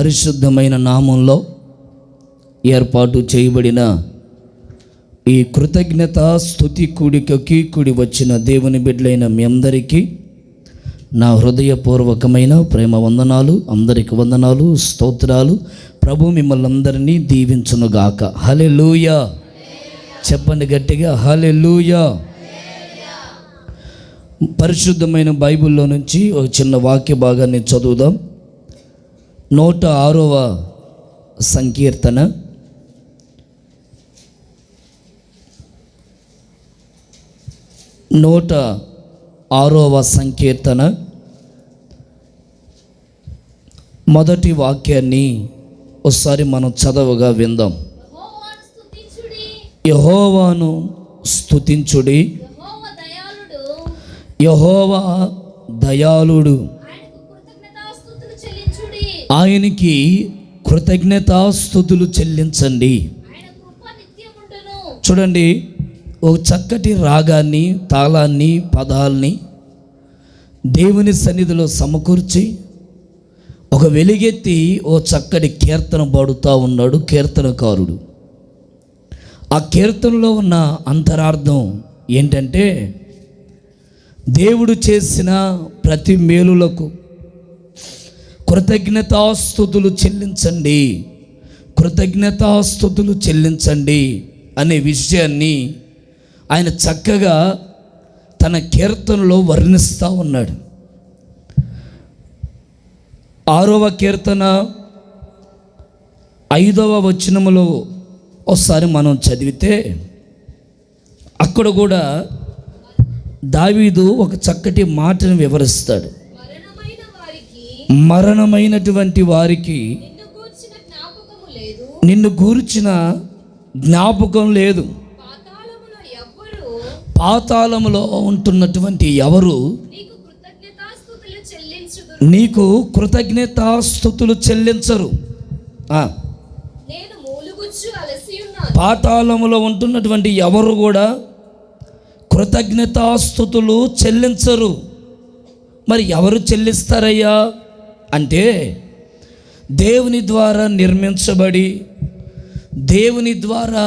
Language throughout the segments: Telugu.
పరిశుద్ధమైన నామంలో ఏర్పాటు చేయబడిన ఈ కృతజ్ఞత స్తుతి కూడికకి కూడి వచ్చిన దేవుని బిడ్డలైన మీ అందరికీ నా హృదయపూర్వకమైన ప్రేమ వందనాలు. అందరికి వందనాలు, స్తోత్రాలు. ప్రభు మిమ్మల్ని అందరినీ దీవించునుగాక. హల్లెలూయా. చెప్పండి గట్టిగా, హల్లెలూయా. పరిశుద్ధమైన బైబిల్లో నుంచి ఒక చిన్న వాక్య భాగాన్ని చదువుదాం. 106వ సంకీర్తన 106వ సంకీర్తన మొదటి వాక్యాన్ని ఒకసారి మనం చదవగా విందాం. యెహోవాను స్తుతించుడి, యెహోవా దయాళుడు, ఆయనకి కృతజ్ఞతాస్తుతులు చెల్లించండి. చూడండి, ఒక చక్కటి రాగాన్ని, తాళాన్ని, పదాల్ని దేవుని సన్నిధిలో సమకూర్చి ఒక వెలుగెత్తి ఓ చక్కటి కీర్తన పాడుతూ ఉన్నాడు కీర్తనకారుడు. ఆ కీర్తనలో ఉన్న అంతరార్థం ఏంటంటే, దేవుడు చేసిన ప్రతి మేలులకు కృతజ్ఞతాస్తుతులు చెల్లించండి, కృతజ్ఞతాస్తుతులు చెల్లించండి అనే విషయాన్ని ఆయన చక్కగా తన కీర్తనలో వర్ణిస్తూ ఉన్నాడు. 6వ కీర్తన 5వ వచనములో ఒకసారి మనం చదివితే అక్కడ కూడా దావీదు ఒక చక్కటి మాటను వివరిస్తాడు. మరణమైనటువంటి వారికి నిన్ను గూర్చిన జ్ఞాపకం లేదు, పాతాళములో ఉంటున్నటువంటి ఎవరు నీకు కృతజ్ఞతాస్తుతులు చెల్లించరు. పాతాళములో ఉంటున్నటువంటి ఎవరు కూడా కృతజ్ఞతాస్తుతులు చెల్లించరు. మరి ఎవరు చెల్లిస్తారయ్యా అంటే, దేవుని ద్వారా నిర్మించబడి దేవుని ద్వారా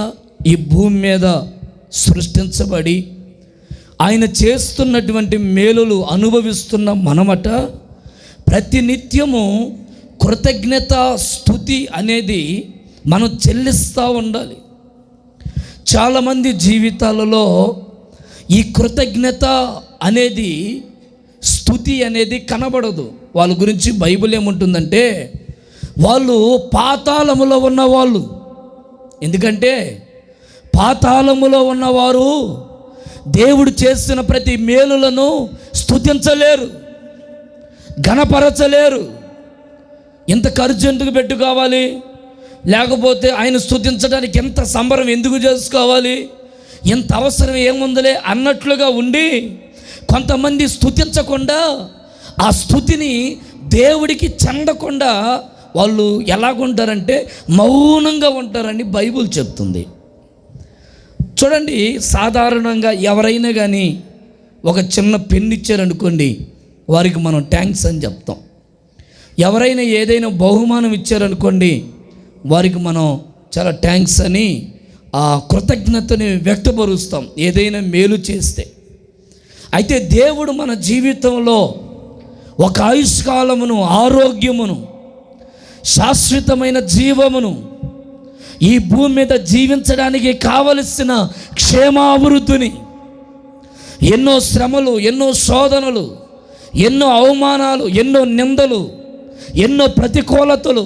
ఈ భూమి మీద సృష్టించబడి ఆయన చేస్తున్నటువంటి మేలులు అనుభవిస్తున్న మనమట ప్రతినిత్యము కృతజ్ఞత స్తుతి అనేది మనం చెల్లిస్తూ ఉండాలి. చాలామంది జీవితాలలో ఈ కృతజ్ఞత అనేది, స్తుతి అనేది కనబడదు. వాళ్ళ గురించి బైబిల్ ఏముంటుందంటే, వాళ్ళు పాతాళములో ఉన్నవాళ్ళు. ఎందుకంటే పాతాళములో ఉన్నవారు దేవుడు చేసిన ప్రతి మేలులను స్తుతించలేరు, ఘనపరచలేరు. ఎంత ఖర్చు ఎందుకు పెట్టుకోవాలి, లేకపోతే ఆయన స్తుతించడానికి ఎంత సంబరం ఎందుకు చేసుకోవాలి, ఎంత అవసరం ఏముందలే అన్నట్లుగా ఉండి కొంతమంది స్తుతించకుండా, ఆ స్తుతిని దేవుడికి చెందకుండా వాళ్ళు ఎలాగుంటారంటే మౌనంగా ఉంటారని బైబిల్ చెప్తుంది. చూడండి, సాధారణంగా ఎవరైనా కానీ ఒక చిన్న పెన్ను ఇచ్చారనుకోండి, వారికి మనం థ్యాంక్స్ అని చెప్తాం. ఎవరైనా ఏదైనా బహుమానం ఇచ్చారనుకోండి, వారికి మనం చాలా థ్యాంక్స్ అని ఆ కృతజ్ఞతని వ్యక్తపరుస్తాం ఏదైనా మేలు చేస్తే. అయితే దేవుడు మన జీవితంలో ఒక ఆయుష్కాలమును, ఆరోగ్యమును, శాశ్వతమైన జీవమును, ఈ భూమి మీద జీవించడానికి కావలసిన క్షేమాభివృద్ధిని, ఎన్నో శ్రమలు, ఎన్నో శోధనలు, ఎన్నో అవమానాలు, ఎన్నో నిందలు, ఎన్నో ప్రతికూలతలు,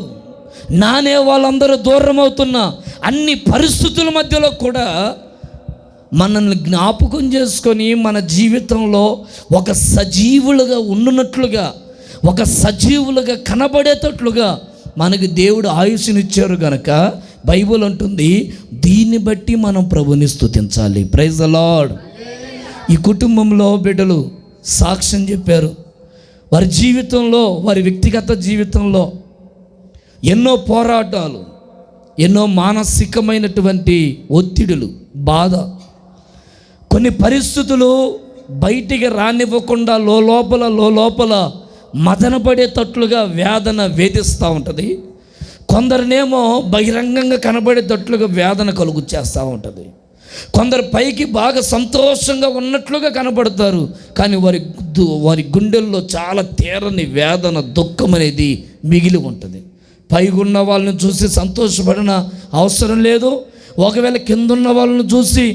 నానే వాళ్ళందరూ దూరం అవుతున్న అన్ని పరిస్థితుల మధ్యలో కూడా మనల్ని జ్ఞాపకం చేసుకొని మన జీవితంలో ఒక సజీవులుగా ఉన్నట్లుగా, ఒక సజీవులుగా కనబడేటట్లుగా మనకు దేవుడు ఆయుష్నిచ్చారు గనక బైబిల్ అంటుంది, దీన్ని బట్టి మనం ప్రభుని స్తుతించాలి. Praise the lord. ఈ కుటుంబంలో బిడ్డలు సాక్ష్యం చెప్పారు. వారి జీవితంలో, వారి వ్యక్తిగత జీవితంలో ఎన్నో పోరాటాలు, ఎన్నో మానసికమైనటువంటి ఒత్తిడులు, బాధ, కొన్ని పరిస్థితులు బయటికి రానివ్వకుండా లోపల మదనపడేటట్లుగా వేదన వేధిస్తూ ఉంటుంది. కొందరినేమో బహిరంగంగా కనబడేటట్లుగా వేదన కలుగు చేస్తూ ఉంటుంది. కొందరు పైకి బాగా సంతోషంగా ఉన్నట్లుగా కనబడతారు, కానీ వారి గుండెల్లో చాలా తీరని వేదన, దుఃఖం అనేది మిగిలి ఉంటుంది. పైగున్న వాళ్ళని చూసి సంతోషపడిన అవసరం లేదు, ఒకవేళ కిందున్న వాళ్ళని చూసి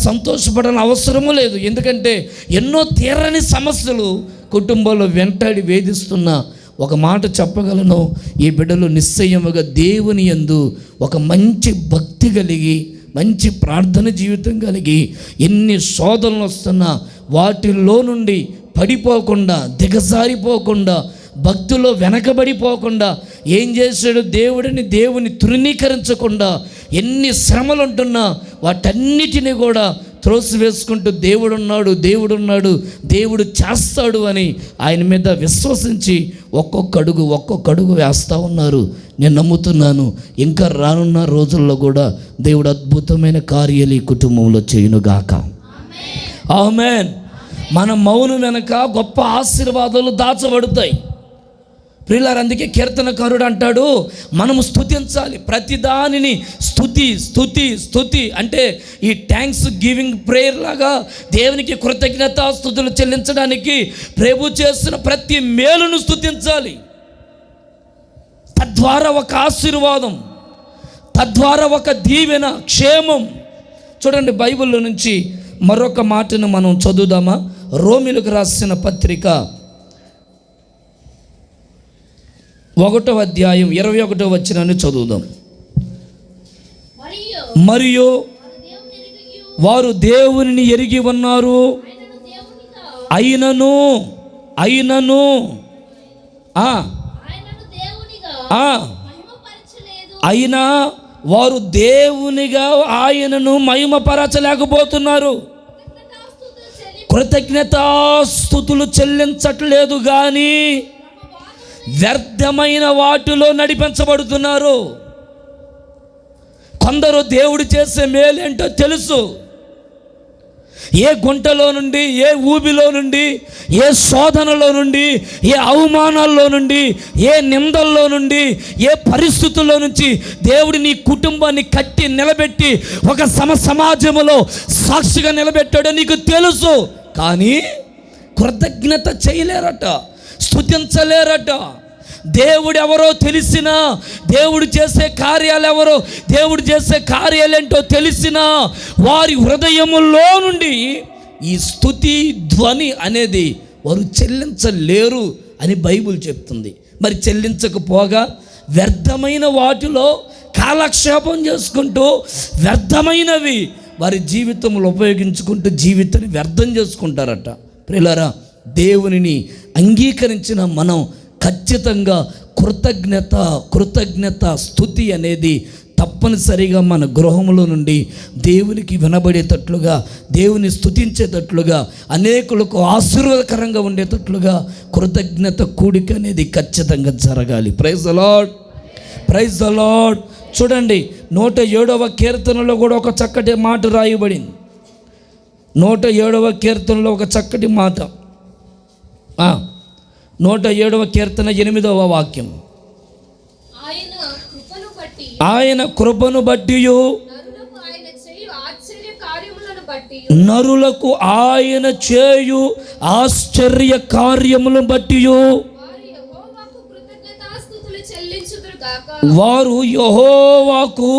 సంతోషపడని అవసరము లేదు. ఎందుకంటే ఎన్నో తీరని సమస్యలు కుటుంబంలో వెంటాడి వేధిస్తున్న ఒక మాట చెప్పగలను, ఈ బిడ్డలు నిశ్చయముగా దేవుని యందు ఒక మంచి భక్తి కలిగి, మంచి ప్రార్థన జీవితం కలిగి, ఎన్ని శోధనలు వస్తున్నా వాటిల్లో నుండి పడిపోకుండా, దిగజారిపోకుండా, భక్తిలో వెనకబడిపోకుండా, ఏం చేశాడు దేవుని తృణీకరించకుండా, ఎన్ని శ్రమలు ఉంటున్నా వాటన్నిటినీ కూడా త్రోసివేసుకుంటూ దేవుడున్నాడు, దేవుడు చేస్తాడు అని ఆయన మీద విశ్వసించి ఒక్కొక్క అడుగు వేస్తూ ఉన్నారు. నేను నమ్ముతున్నాను, ఇంకా రానున్న రోజుల్లో కూడా దేవుడు అద్భుతమైన కార్యాలు ఈ కుటుంబంలో చేయునుగాక. ఆమేన్. మన మౌనం వెనక గొప్ప ఆశీర్వాదాలు దాచబడతాయి. ప్రియులారా, అందుకే కీర్తనకారుడు అంటాడు, మనము స్తుతించాలి. ప్రతిదానిని స్తుతి అంటే ఈ థ్యాంక్స్ గివింగ్ ప్రేయర్ లాగా దేవునికి కృతజ్ఞతాస్తుతులు చెల్లించడానికి ప్రభు చేసిన ప్రతి మేలును స్తుతించాలి. తద్వారా ఒక ఆశీర్వాదం, తద్వారా ఒక దీవెన, క్షేమం. చూడండి, బైబిల్లో నుంచి మరొక మాటను మనం చదువుదామా? రోమీయులకు రాసిన పత్రిక 1వ అధ్యాయం 21వ వచనాన్ని చదువుదాం. మరియు వారు దేవునిని ఎరిగి ఉన్నారు, అయినను అయినా వారు దేవునిగా ఆయనను మహిమపరచలేకపోతున్నారు. కృతజ్ఞతాస్తుతులు చెల్లించట్లేదు, కానీ వ్యర్థమైన వాటిలో నడిపించబడుతున్నారు. కొందరు దేవుడు చేసే మేలేంటో తెలుసు. ఏ గుంటలో నుండి, ఏ ఊబిలో నుండి, ఏ శోధనలో నుండి, ఏ అవమానాల్లో నుండి, ఏ నిందల్లో నుండి, ఏ పరిస్థితుల్లో నుంచి దేవుడు నీ కుటుంబాన్ని కట్టి నిలబెట్టి ఒక సమాజంలో సాక్షిగా నిలబెట్టాడో నీకు తెలుసు. కానీ కృతజ్ఞత చేయలేరట, స్తుతించలేరట. దేవుడు ఎవరో తెలిసినా, దేవుడు చేసే కార్యాలు ఎవరో, దేవుడు చేసే కార్యాలేంటో తెలిసినా వారి హృదయములో నుండి ఈ స్తుతి ధ్వని అనేది వారు చెల్లించలేరు అని బైబిల్ చెప్తుంది. మరి చెల్లించకపోగా వ్యర్థమైన వాటిలో కాలక్షేపం చేసుకుంటూ, వ్యర్థమైనవి వారి జీవితంలో ఉపయోగించుకుంటూ జీవితాన్ని వ్యర్థం చేసుకుంటారట. ప్రియులారా, దేవునిని అంగీకరించిన మనం ఖచ్చితంగా కృతజ్ఞత స్తుతి అనేది తప్పనిసరిగా మన గృహంలో నుండి దేవునికి వినబడేటట్లుగా, దేవుని స్తుతించేటట్లుగా, అనేకులకు ఆశీర్వాదకరంగా ఉండేటట్లుగా కృతజ్ఞత కూడిక అనేది ఖచ్చితంగా జరగాలి. Praise the lord, praise the lord. చూడండి, 107వ కీర్తనలో కూడా ఒక చక్కటి మాట రాయబడింది. 107వ కీర్తనలో ఒక చక్కటి మాట, 107వ కీర్తన 8వ వాక్యం. ఆయన కృపను బట్టి నరులకు ఆయన చేయు ఆశ్చర్య కార్యములను బట్టి వారు యెహోవాకు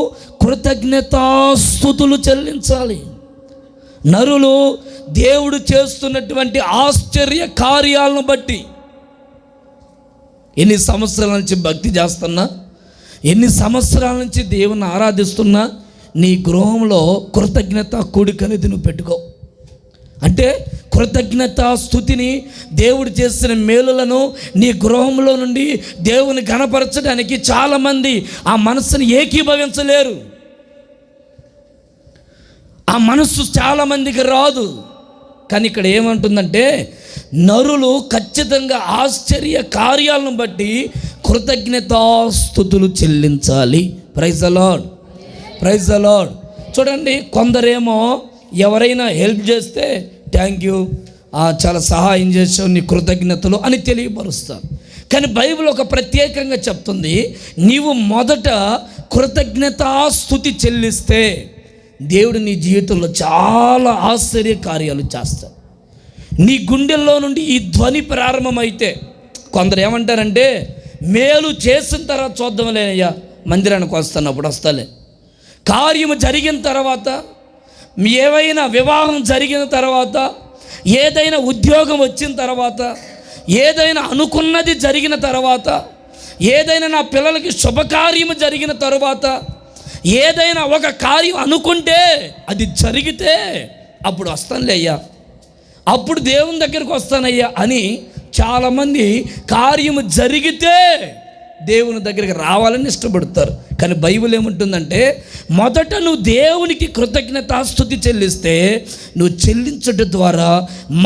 కృతజ్ఞతాస్తుతులు చెల్లించాలి. నరులు దేవుడు చేస్తున్నటువంటి ఆశ్చర్య కార్యాలను బట్టి, ఎన్ని సంవత్సరాల నుంచి భక్తి చేస్తున్నా, ఎన్ని సంవత్సరాల నుంచి దేవుని ఆరాధిస్తున్నా, నీ గృహంలో కృతజ్ఞత కూడికనేది నువ్వు పెట్టుకో. అంటే కృతజ్ఞత స్తుతిని, దేవుడు చేసిన మేలులను నీ గృహంలో నుండి దేవుని ఘనపరచడానికి చాలామంది ఆ మనస్సును ఏకీభవించలేరు. ఆ మనస్సు చాలామందికి రాదు. కానీ ఇక్కడ ఏమంటుందంటే, నరులు ఖచ్చితంగా ఆశ్చర్య కార్యాలను బట్టి కృతజ్ఞతాస్తుతులు చెల్లించాలి. Praise the lord, praise the lord. చూడండి, కొందరేమో ఎవరైనా హెల్ప్ చేస్తే థ్యాంక్ యూ, చాలా సహాయం చేసావు, నీ కృతజ్ఞతలు అని తెలియపరుస్తారు. కానీ బైబిల్ ఒక ప్రత్యేకంగా చెప్తుంది, నీవు మొదట కృతజ్ఞతాస్తుతి చెల్లిస్తే దేవుడు నీ జీవితంలో చాలా ఆశ్చర్య కార్యాలు చేస్తాడు. నీ గుండెల్లో నుండి ఈ ధ్వని ప్రారంభమైతే, కొందరు ఏమంటారంటే మేలు చేసిన తర్వాత చూద్దాంలేనయ్యా, మందిరానికి వస్తున్నప్పుడు వస్తాలే. కార్యము జరిగిన తర్వాత, ఏవైనా వివాహం జరిగిన తర్వాత, ఏదైనా ఉద్యోగం వచ్చిన తర్వాత, ఏదైనా అనుకున్నది జరిగిన తర్వాత, ఏదైనా నా పిల్లలకి శుభకార్యము జరిగిన తర్వాత, ఏదైనా ఒక కార్యం అనుకుంటే అది జరిగితే అప్పుడు వస్తానులే అయ్యా, అప్పుడు దేవుని దగ్గరికి వస్తానయ్యా అని చాలామంది కార్యము జరిగితే దేవుని దగ్గరికి రావాలని ఇష్టపడతారు. కానీ బైబిల్ ఏముంటుందంటే, మొదట నువ్వు దేవునికి కృతజ్ఞతాస్తుతి చెల్లిస్తే నువ్వు చెల్లించడం ద్వారా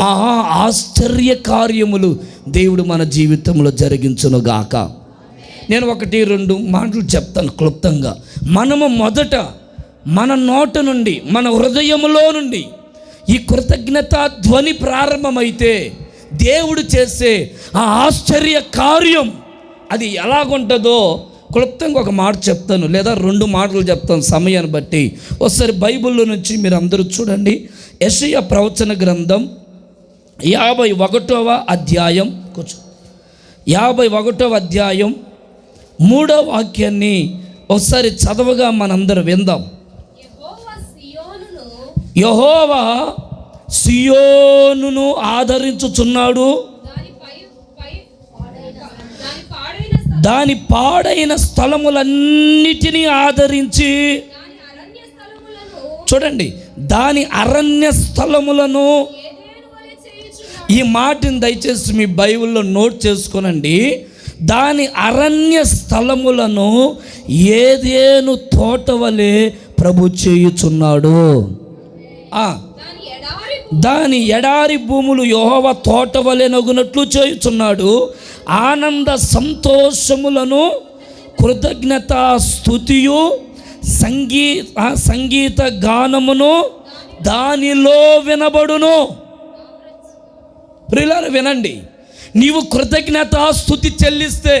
మహా ఆశ్చర్య కార్యములు దేవుడు మన జీవితంలో జరిగించునుగాక. నేను 1-2 మాటలు చెప్తాను క్లుప్తంగా. మనము మొదట మన నోట నుండి, మన హృదయంలో నుండి ఈ కృతజ్ఞత ధ్వని ప్రారంభమైతే దేవుడు చేసే ఆ ఆశ్చర్య కార్యం అది ఎలాగుంటుందో క్లుప్తంగా ఒక మాట చెప్తాను, లేదా 2 మాటలు చెప్తాను సమయాన్ని బట్టి. ఒకసారి బైబిల్లో నుంచి మీరు అందరూ చూడండి. యెషయా ప్రవచన గ్రంథం 51వ అధ్యాయం, 51వ అధ్యాయం 3వ వాక్యాన్ని ఒకసారి చదవగా మనందరూ విందాం. యెహోవా సియోనును ఆదరించుచున్నాడు, దాని పాడైన స్థలములన్నిటినీ ఆదరించి, చూడండి, దాని అరణ్య స్థలములను. ఈ మాటని దయచేసి మీ బైబిల్లో నోట్ చేసుకోనండి. దాని అరణ్య స్థలములను ఏదేను తోట వలె ప్రభు చేయుచున్నాడు. దాని ఎడారి భూములు యెహోవా తోట వలె నగునట్లు చేయుచున్నాడు. ఆనంద సంతోషములను, కృతజ్ఞత స్తుతియు, సంగీత గానమును దానిలో వినబడును. ప్రియులారా వినండి, నీవు కృతజ్ఞత స్తుతి చెల్లిస్తే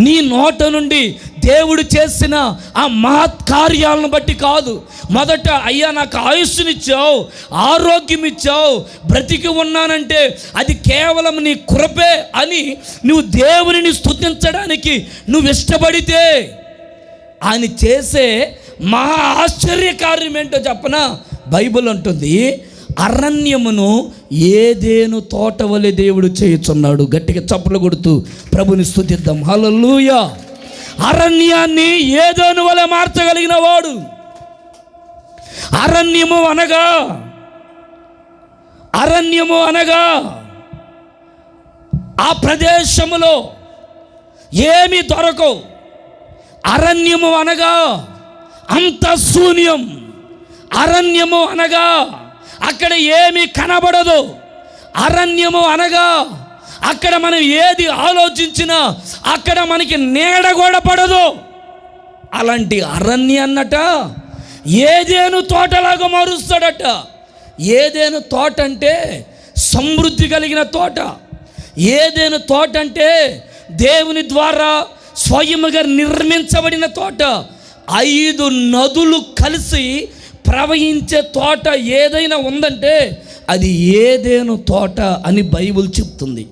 నీ నోట నుండి దేవుడు చేసిన ఆ మహత్ కార్యాలను బట్టి కాదు, మొదట అయ్యా నాకు ఆయుష్నిచ్చావు, ఆరోగ్యం ఇచ్చావు, బ్రతికి ఉన్నానంటే అది కేవలం నీ కృపే అని నువ్వు దేవునిని స్తుతించడానికి నువ్వు ఇష్టపడితే ఆయన చేసే మహా ఆశ్చర్య కార్యం ఏంటో చెప్పనా? బైబిల్ అంటుంది, అరణ్యమును ఏదేను తోట వలె దేవుడు చేయుచున్నాడు. గట్టిగా చప్పట్లు కొడుతూ ప్రభుని స్తుతిద్దాం. హల్లెలూయా. అరణ్యాన్ని ఏదేను వలె మార్చగలిగిన వాడు. అరణ్యము అనగా ఆ ప్రదేశములో ఏమి దొరకవు. అరణ్యము అనగా అంత శూన్యం. అరణ్యము అనగా అక్కడ ఏమీ కనబడదు. అరణ్యము అనగా అక్కడ మనం ఏది ఆలోచించినా అక్కడ మనకి నీడ కూడా పడదు. అలాంటి అరణ్యాన్నట ఏదేను తోటలాగా మారుస్తాడట. ఏదేను తోట అంటే సమృద్ధి కలిగిన తోట. ఏదేను తోట అంటే దేవుని ద్వారా స్వయముగా నిర్మించబడిన తోట. 5 నదులు కలిసి ప్రవహించే తోట ఏదైనా ఉందంటే అది ఏదేను తోట అని బైబిల్ చెప్తుంది.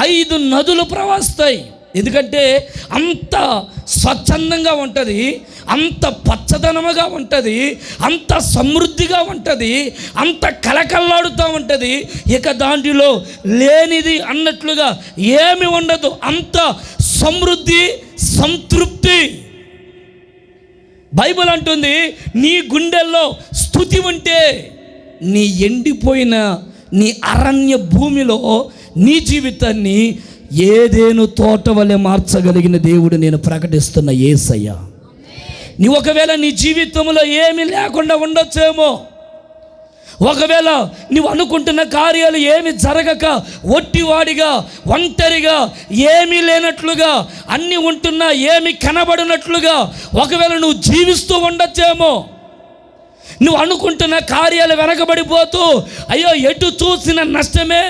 5 నదులు ప్రవహిస్తాయి. ఎందుకంటే అంత స్వచ్ఛందంగా ఉంటుంది, అంత పచ్చదనముగా ఉంటుంది, అంత సమృద్ధిగా ఉంటుంది, అంత కలకల్లాడుతూ ఉంటుంది. ఇక దాంట్లో లేనిది అన్నట్లుగా ఏమి ఉండదు. అంత సమృద్ధి, సంతృప్తి. బైబిల్ అంటుంది, నీ గుండెల్లో స్తుతి ఉంటే నీ ఎండిపోయిన నీ అరణ్య భూమిలో నీ జీవితాన్ని ఏదేను తోట వలె మార్చగలిగిన దేవుడు నేను ప్రకటిస్తున్న యేసయ్య. నీ ఒకవేళ నీ జీవితంలో ఏమీ లేకుండా ఉండొచ్చేమో, ఒకవేళ నువ్వు అనుకుంటున్న కార్యాలు ఏమి జరగక ఒట్టివాడిగా, ఒంటరిగా, ఏమీ లేనట్లుగా, అన్నీ ఉంటున్నా ఏమి కనబడినట్లుగా ఒకవేళ నువ్వు జీవిస్తూ ఉండొచ్చేమో, నువ్వు అనుకుంటున్న కార్యాలు వెనకబడిపోతూ అయ్యో ఎటు చూసిన నష్టమే,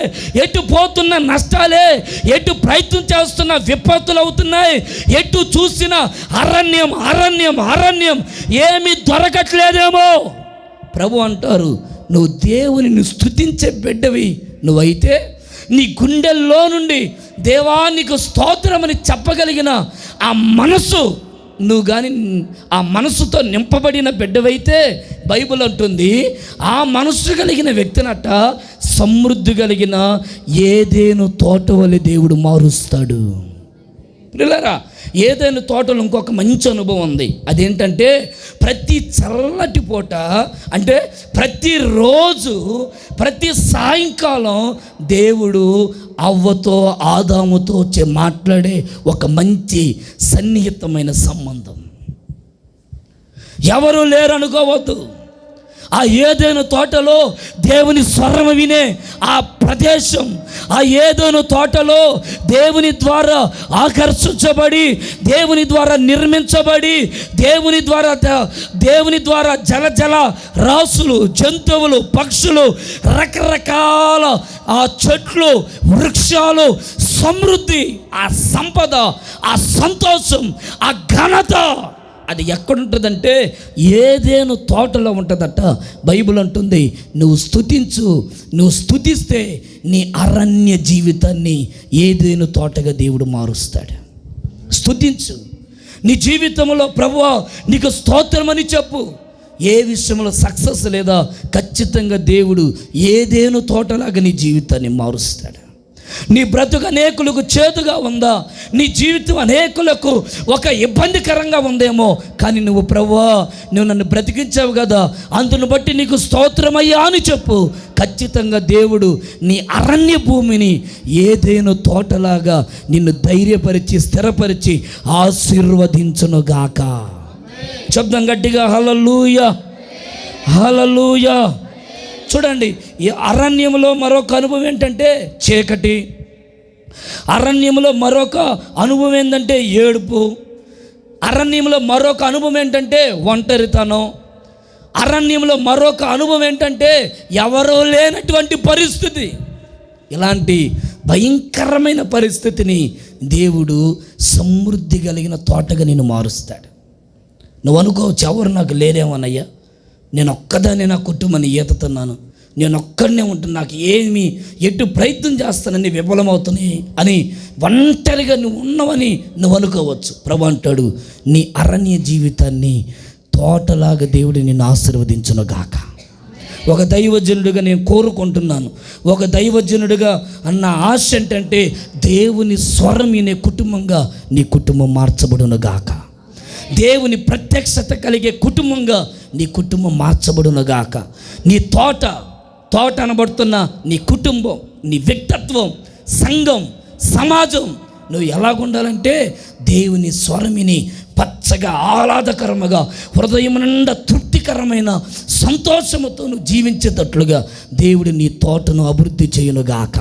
ఎటు పోతున్న నష్టాలే, ఎటు ప్రయత్నం చేస్తున్న విపత్తులు అవుతున్నాయి, ఎటు చూసిన అరణ్యం అరణ్యం అరణ్యం, ఏమీ దొరకట్లేదేమో. ప్రభు అంటారు, నువ్వు దేవుని స్తుతించే బిడ్డవి నువ్వైతే నీ గుండెల్లో నుండి దేవా నీకు స్తోత్రమని చెప్పగలిగిన ఆ మనసు నువ్వు కానీ ఆ మనసుతో నింపబడిన బిడ్డవైతే బైబిల్ అంటుంది ఆ మనసు కలిగిన వ్యక్తినట సమృద్ధి కలిగిన ఏదేను తోట వలె దేవుడు మారుస్తాడు. పిల్లరా, ఏదైనా తోటలో ఇంకొక మంచి అనుభవం ఉంది. అదేంటంటే ప్రతి చల్లటి పూట అంటే ప్రతిరోజు ప్రతి సాయంకాలం దేవుడు అవ్వతో ఆదాముతో మాట్లాడే ఒక మంచి సన్నిహితమైన సంబంధం. ఎవరు లేరు అనుకోవద్దు. ఆ ఏదైనా తోటలో దేవుని స్వరం వినే ఆ ప్రదేశం, ఆ ఏదైనా తోటలో దేవుని ద్వారా ఆకర్షించబడి, దేవుని ద్వారా నిర్మించబడి, దేవుని ద్వారా జల రాసులు, జంతువులు, పక్షులు, రకరకాల ఆ చెట్లు, వృక్షాలు, సమృద్ధి, ఆ సంపద, ఆ సంతోషం, ఆ ఘనత అది ఎక్కడుంటుందంటే ఏదేను తోటలో ఉంటుందట. బైబిల్ అంటుంది, నువ్వు స్తుతిస్తే నీ అరణ్య జీవితాన్ని ఏదేను తోటగా దేవుడు మారుస్తాడు. స్తుతించు. నీ జీవితంలో ప్రభువా నీకు స్తోత్రమని చెప్పు. ఏ విషయంలో సక్సెస్ లేదా ఖచ్చితంగా దేవుడు ఏదేను తోటలాగా నీ జీవితాన్ని మారుస్తాడు. నీ బ్రతుకు అనేకులకు చేదుగా ఉందా, నీ జీవితం అనేకులకు ఒక ఇబ్బందికరంగా ఉందేమో, కానీ నువ్వు ప్రభువా నువ్వు నన్ను బ్రతికించావు కదా, అందును బట్టి నీకు స్తోత్రమయ్యా అని చెప్పు. ఖచ్చితంగా దేవుడు నీ అరణ్య భూమిని ఏదేనో తోటలాగా నిన్ను ధైర్యపరిచి స్థిరపరిచి ఆశీర్వదించునుగాక. శబ్దం గట్టిగా హల్లెలూయా హల్లెలూయా. చూడండి, ఈ అరణ్యంలో మరొక అనుభవం ఏంటంటే చీకటి. అరణ్యంలో మరొక అనుభవం ఏంటంటే ఏడుపు. అరణ్యంలో మరొక అనుభవం ఏంటంటే ఒంటరితనం. అరణ్యంలో మరొక అనుభవం ఏంటంటే ఎవరో లేనటువంటి పరిస్థితి. ఇలాంటి భయంకరమైన పరిస్థితిని దేవుడు సమృద్ధి కలిగిన తోటగా నేను మారుస్తాడు. నువ్వు అనుకోవచ్చు, ఎవరు నాకు లేరేమోనయ్యా, నేను ఒక్కదాన్ని నా కుటుంబాన్ని ఈతతున్నాను, నేను ఒక్కడనే ఉంటున్నా, నాకు ఏమి ఎటు ప్రయత్నం చేస్తానని విఫలమవుతున్నాయి అని ఒంటరిగా నువ్వు ఉన్నవని నువ్వు అనుకోవచ్చు. ప్రభు అంటాడు, నీ అరణ్య జీవితాన్ని తోటలాగా దేవుడు నిన్ను ఆశీర్వదించునుగాక. ఒక దైవజనుడిగా నేను కోరుకుంటున్నాను, ఒక దైవజనుడిగా అన్న ఆశ ఏంటంటే దేవుని స్వరం వినే కుటుంబంగా నీ కుటుంబం మార్చబడునుగాక. దేవుని ప్రత్యక్షత కలిగే కుటుంబంగా నీ కుటుంబం మార్చబడునుగాక. నీ తోట అనబడుతున్న నీ కుటుంబం, నీ వ్యక్తిత్వం, సంఘం, సమాజం నువ్వు ఎలాగుండాలంటే దేవుని స్వరమిని పచ్చగా ఆహ్లాదకరముగా హృదయం నిండా తృప్తికరమైన సంతోషముతో నువ్వు జీవించేటట్లుగా దేవుడు నీ తోటను అభివృద్ధి చేయునుగాక.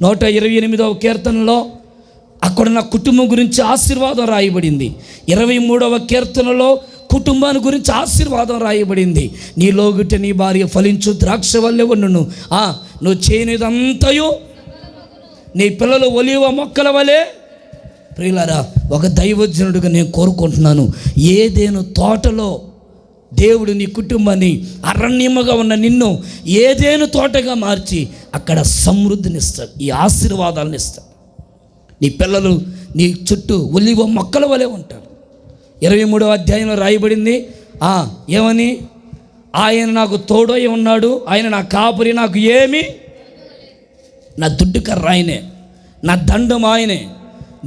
128వ కీర్తనలో అక్కడున్న కుటుంబం గురించి ఆశీర్వాదం రాయబడింది. 23వ కీర్తనలో కుటుంబాన్ని గురించి ఆశీర్వాదం రాయబడింది. నీ లోగిట నీ భార్య ఫలించు ద్రాక్ష వల్లే ఉండును, నువ్వు చేయనిదంతయు నీ పిల్లలు ఒలీవ మొక్కల వలె. ప్రియులారా, ఒక దైవజనుడిగా నేను కోరుకుంటున్నాను, ఏదేను తోటలో దేవుడు నీ కుటుంబాన్ని అరణ్యముగా ఉన్న నిన్ను ఏదేను తోటగా మార్చి అక్కడ సమృద్ధిని ఇస్తాడు, ఈ ఆశీర్వాదాలను ఇస్తాడు. నీ పిల్లలు నీ చుట్టూ ఒలీవ మొక్కల వలె ఉంటారు. 23వ అధ్యాయంలో రాయబడింది ఏమని, ఆయన నాకు తోడై ఉన్నాడు, ఆయన నా కాపరి, నాకు ఏమి, నా దుడ్డు కర్ర ఆయనే, నా దండం ఆయనే.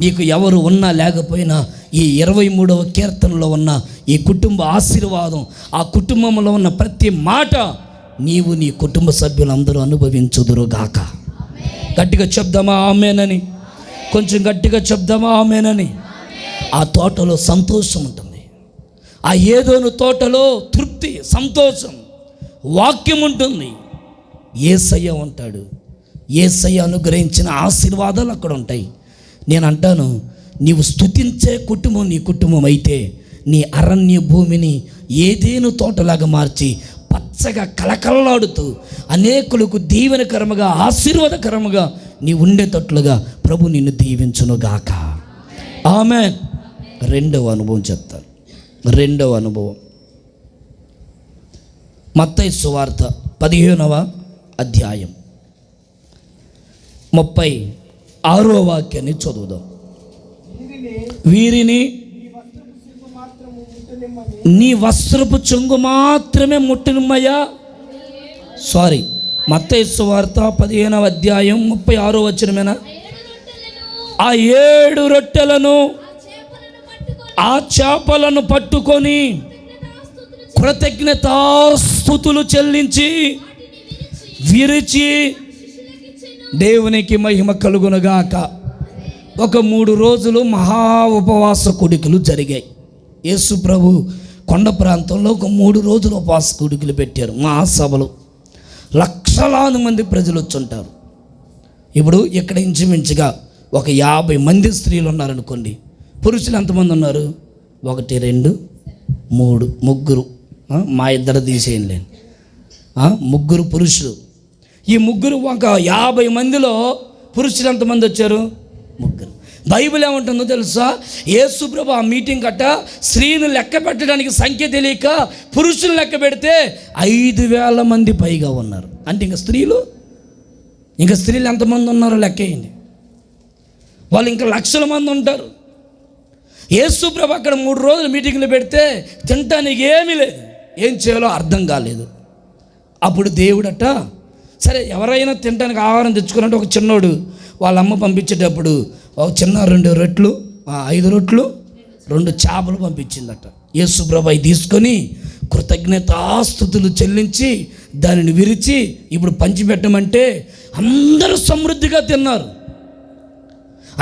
నీకు ఎవరు ఉన్నా లేకపోయినా ఈ 23వ కీర్తనలో ఉన్న ఈ కుటుంబ ఆశీర్వాదం, ఆ కుటుంబంలో ఉన్న ప్రతి మాట నీవు నీ కుటుంబ సభ్యులందరూ అనుభవించుదురుగాక. గట్టిగా చెప్దామా ఆమేనని? కొంచెం గట్టిగా చెప్దామా ఆమేనని? ఆ తోటలో సంతోషం ఉంటుంది. ఆ ఏదోను తోటలో తృప్తి, సంతోషం, వాక్యం ఉంటుంది. యేసయ్య ఉంటాడు. యేసయ్య అనుగ్రహించిన ఆశీర్వాదాలు అక్కడ ఉంటాయి. నేను అంటాను, నీవు స్తుతించే కుటుంబం నీ కుటుంబం అయితే నీ అరణ్య భూమిని ఏదేను తోటలాగా మార్చి పచ్చగా కలకల్లాడుతూ అనేకులకు దీవెనకరముగా ఆశీర్వాదకరముగా నీ ఉండేటట్లుగా ప్రభు నిన్ను దీవించునుగాక. ఆమేన్. రెండవ అనుభవం చెప్తాను. రెండవ అనుభవం మత్తయి సువార్త 15వ అధ్యాయం 36వ వాక్యాన్ని చదువుదాం. వీరిని నీ వస్త్రపు చెంగు మాత్రమే ముట్టనిమ్మయ్యా. మత్తయి సువార్త 15వ అధ్యాయం 36వ వచనమేనా? ఆ 7 రొట్టెలను ఆ చేపలను పట్టుకొని కృతజ్ఞతాస్తుతులు చెల్లించి విరిచి దేవునికి మహిమ కలుగునుగాక. ఒక 3 రోజులు మహా ఉపవాస కూడికలు జరిగాయి. యేసు ప్రభు కొండ ప్రాంతంలో ఒక 3 రోజులు ఉపవాస కూడికలు పెట్టారు. మహాసభలు లక్షలాది మంది ప్రజలు వచ్చుంటారు. ఇప్పుడు ఇక్కడ ఇంచుమించుగా ఒక 50 మంది స్త్రీలు ఉన్నారనుకోండి. పురుషులు ఎంతమంది ఉన్నారు? 1 2 3 ముగ్గురు. మా ఇద్దరు తీసేయండి. 3 పురుషులు. ఈ ముగ్గురు ఒక 50 మందిలో పురుషులు ఎంతమంది వచ్చారు? 3. బైబిల్ ఏమంటుందో తెలుసా? యేసు ప్రభు ఆ మీటింగ్ గట్ట స్త్రీని లెక్క పెట్టడానికి సంఖ్య తెలియక పురుషులు లెక్క పెడితే 5,000 మంది పైగా ఉన్నారు. అంటే ఇంకా స్త్రీలు ఎంతమంది ఉన్నారో లెక్కేయండి. వాళ్ళు ఇంకా లక్షల మంది ఉంటారు. యేసు ప్రభు అక్కడ 3 రోజులు మీటింగ్లు పెడితే తినటానికి ఏమీ లేదు. ఏం చేయాలో అర్థం కాలేదు. అప్పుడు దేవుడట సరే ఎవరైనా తినడానికి ఆహారం తెచ్చుకున్నట్టు ఒక చిన్నోడు వాళ్ళ అమ్మ పంపించేటప్పుడు ఒక చిన్న 2 రొట్టెలు 5 రొట్టెలు 2 చేపలు పంపించిందట. యేసు ప్రభు అవి తీసుకొని కృతజ్ఞతాస్తుతులు చెల్లించి దానిని విరిచి ఇప్పుడు పంచిపెట్టమంటే అందరూ సమృద్ధిగా తిన్నారు,